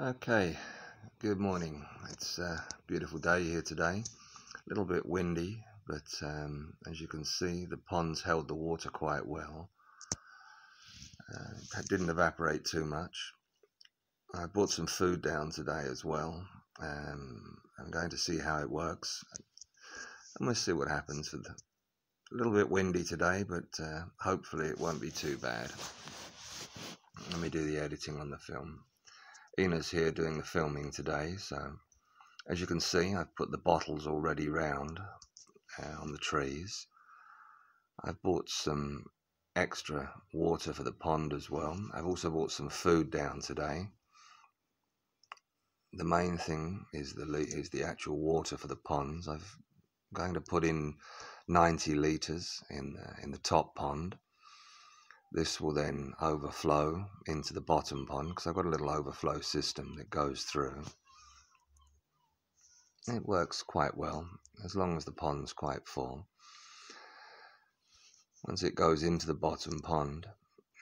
Okay, good morning. It's a beautiful day here today. A little bit windy, but as you can see, the ponds held the water quite well. It didn't evaporate too much. I brought some food down today as well. I'm going to see how it works. And we'll see what happens. A little bit windy today, but hopefully it won't be too bad. Let me do the editing on the film. Ina's here doing the filming today, so as you can see, I've put the bottles already round on the trees. I've bought some extra water for the pond as well. I've also bought some food down today. The main thing is the actual water for the ponds. I'm going to put in 90 litres in the top pond. This will then overflow into the bottom pond because I've got a little overflow system that goes through. It works quite well as long as the pond's quite full. Once it goes into the bottom pond,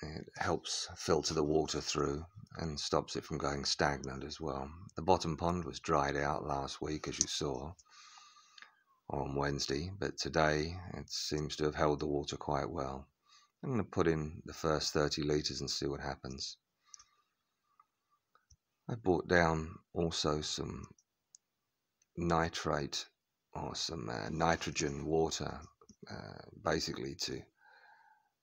it helps filter the water through and stops it from going stagnant as well. The bottom pond was dried out last week, as you saw, on Wednesday, but today it seems to have held the water quite well. I'm going to put in the first 30 litres and see what happens. I brought down also some nitrate or some nitrogen water, basically to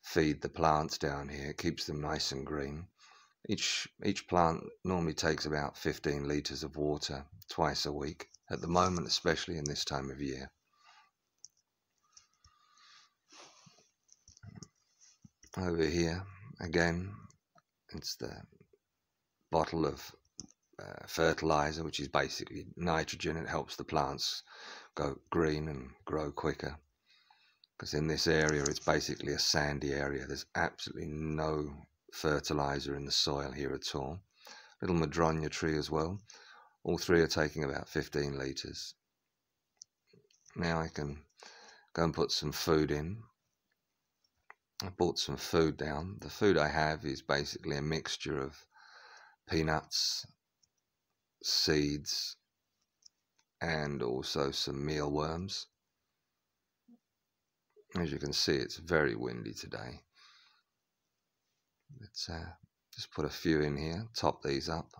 feed the plants down here. It keeps them nice and green. Each plant normally takes about 15 litres of water twice a week, at the moment, especially in this time of year. Over here, again, it's the bottle of fertilizer, which is basically nitrogen. It helps the plants go green and grow quicker. Because in this area, it's basically a sandy area. There's absolutely no fertilizer in the soil here at all. Little madronya tree as well. All three are taking about 15 litres. Now I can go and put some food in. I bought some food down. The food I have is basically a mixture of peanuts, seeds, and also some mealworms. As you can see, it's very windy today. Let's just put a few in here, top these up.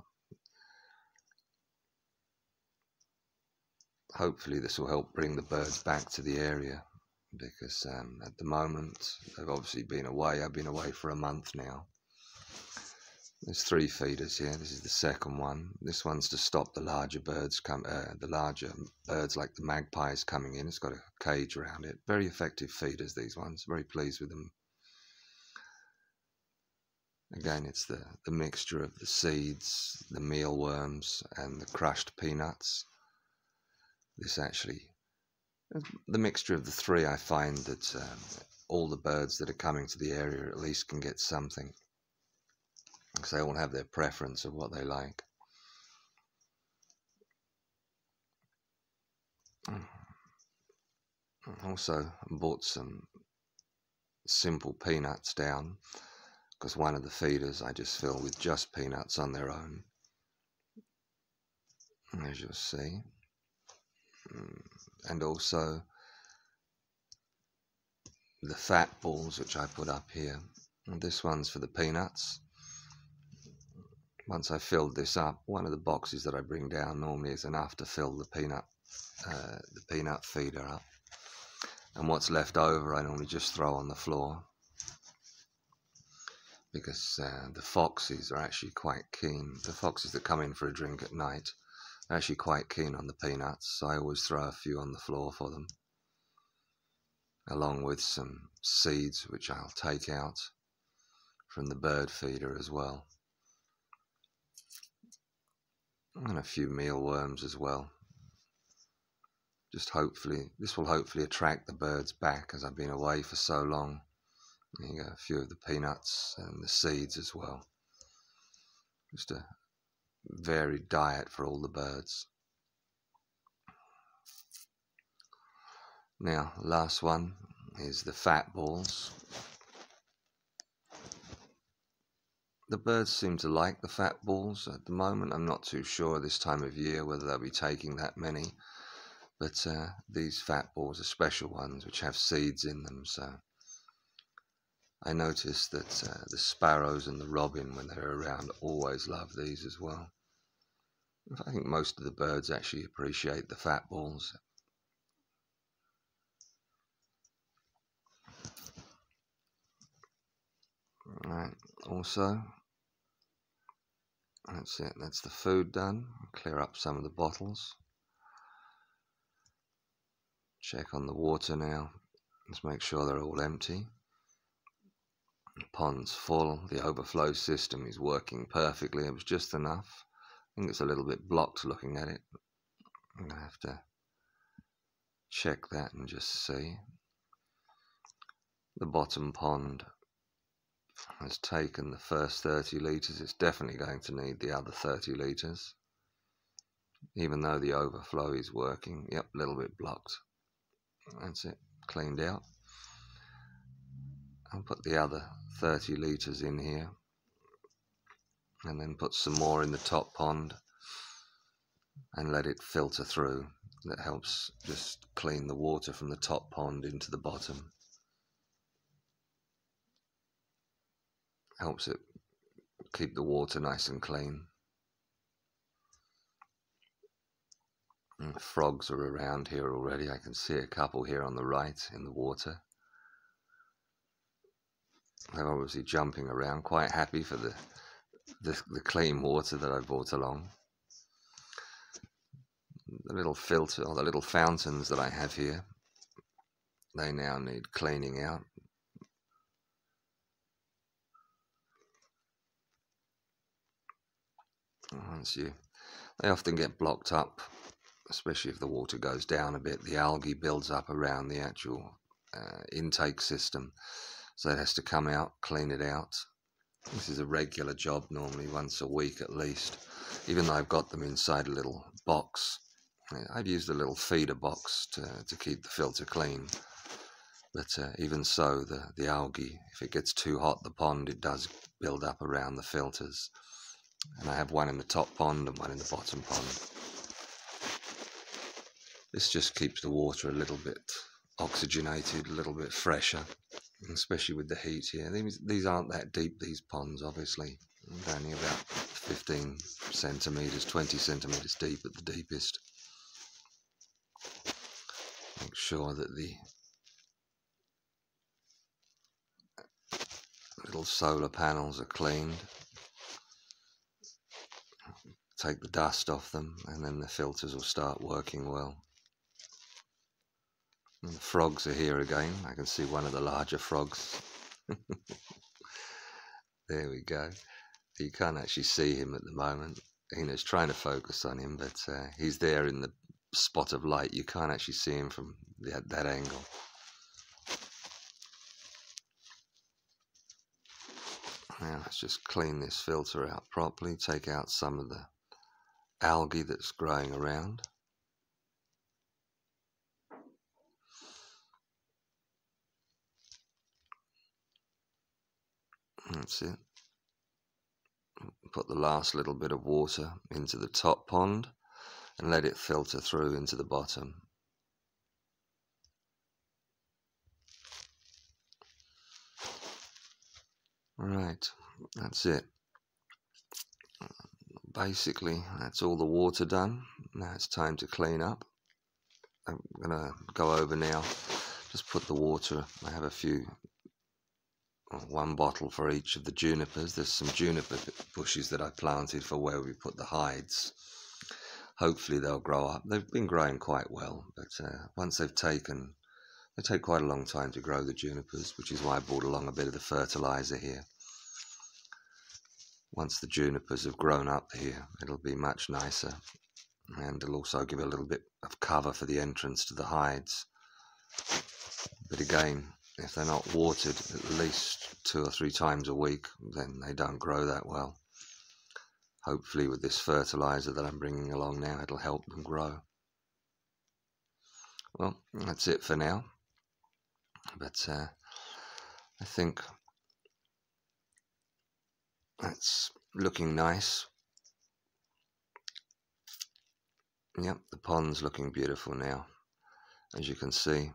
Hopefully this will help bring the birds back to the area, because at the moment they've obviously been away. I've been away for a month now. There's 3 feeders here. This is the second one. This one's to stop the larger birds like the magpies coming in. It's got a cage around it. Very effective feeders, these ones. Very pleased with them. Again, it's the mixture of the seeds, the mealworms, and the crushed peanuts. The mixture of the 3, I find that all the birds that are coming to the area at least can get something, because they all have their preference of what they like. Also bought some simple peanuts down, because one of the feeders I just fill with just peanuts on their own, as you'll see. And also the fat balls, which I put up here. And this one's for the peanuts. Once I filled this up, one of the boxes that I bring down normally is enough to fill the peanut feeder up. And what's left over I normally just throw on the floor, because the foxes are actually quite keen. The foxes that come in for a drink at night are actually quite keen on the peanuts, so I always throw a few on the floor for them, along with some seeds which I'll take out from the bird feeder as well, and a few mealworms as well. This will hopefully attract the birds back, as I've been away for so long. There you go, a few of the peanuts and the seeds as well. Just a varied diet for all the birds. Now, last one is the fat balls. The birds seem to like the fat balls at the moment. I'm not too sure this time of year whether they'll be taking that many, but these fat balls are special ones which have seeds in them, so I noticed that the sparrows and the robin, when they're around, always love these as well. I think most of the birds actually appreciate the fat balls. Right, also, that's it, that's the food done. Clear up some of the bottles. Check on the water now. Let's make sure they're all empty. The pond's full. The overflow system is working perfectly. It was just enough. I think it's a little bit blocked looking at it. I'm going to have to check that and just see. The bottom pond has taken the first 30 litres. It's definitely going to need the other 30 litres. Even though the overflow is working. Yep, a little bit blocked. That's it, cleaned out. I'll put the other 30 litres in here. And then put some more in the top pond. And let it filter through. That helps just clean the water from the top pond into the bottom. Helps it keep the water nice and clean. And frogs are around here already. I can see a couple here on the right in the water. They're obviously jumping around, quite happy for the clean water that I brought along. The little filter, or the little fountains that I have here, they now need cleaning out. They often get blocked up, especially if the water goes down a bit. The algae builds up around the actual intake system, so it has to come out, clean it out. This is a regular job, normally once a week at least. Even though I've got them inside a little box, I've used a little feeder box to keep the filter clean. But even so, the algae, if it gets too hot, the pond, it does build up around the filters. And I have one in the top pond and one in the bottom pond. This just keeps the water a little bit oxygenated, a little bit fresher, especially with the heat here. These aren't that deep, these ponds, obviously. They're only about 15 centimetres, 20 centimetres deep at the deepest. Make sure that the little solar panels are cleaned. Take the dust off them, and then the filters will start working well. And the frogs are here again. I can see one of the larger frogs. There we go. You can't actually see him at the moment. Ina's trying to focus on him, but he's there in the spot of light. You can't actually see him from that angle. Now let's just clean this filter out properly. Take out some of the algae that's growing around. That's it. Put the last little bit of water into the top pond and let it filter through into the bottom. Right, that's it. Basically, that's all the water done. Now it's time to clean up. I'm going to go over now, just put the water. I have one bottle for each of the junipers. There's some juniper bushes that I planted for where we put the hides. Hopefully they'll grow up. They've been growing quite well, but once they take quite a long time to grow, the junipers, which is why I brought along a bit of the fertilizer here. Once the junipers have grown up here, it'll be much nicer, and it'll also give a little bit of cover for the entrance to the hides. But again, if they're not watered at least 2 or 3 times a week, then they don't grow that well. Hopefully with this fertilizer that I'm bringing along now, it'll help them grow. Well, that's it for now. But I think That's looking nice. Yep, the pond's looking beautiful now, as you can see,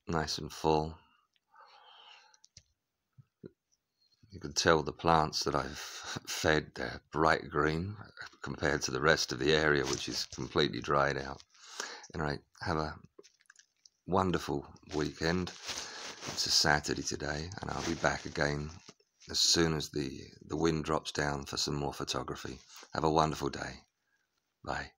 nice and full. You can tell the plants that I've fed, they're bright green compared to the rest of the area, which is completely dried out. Anyway, have a wonderful weekend. It's a Saturday today, and I'll be back again as soon as the wind drops down for some more photography. Have a wonderful day. Bye.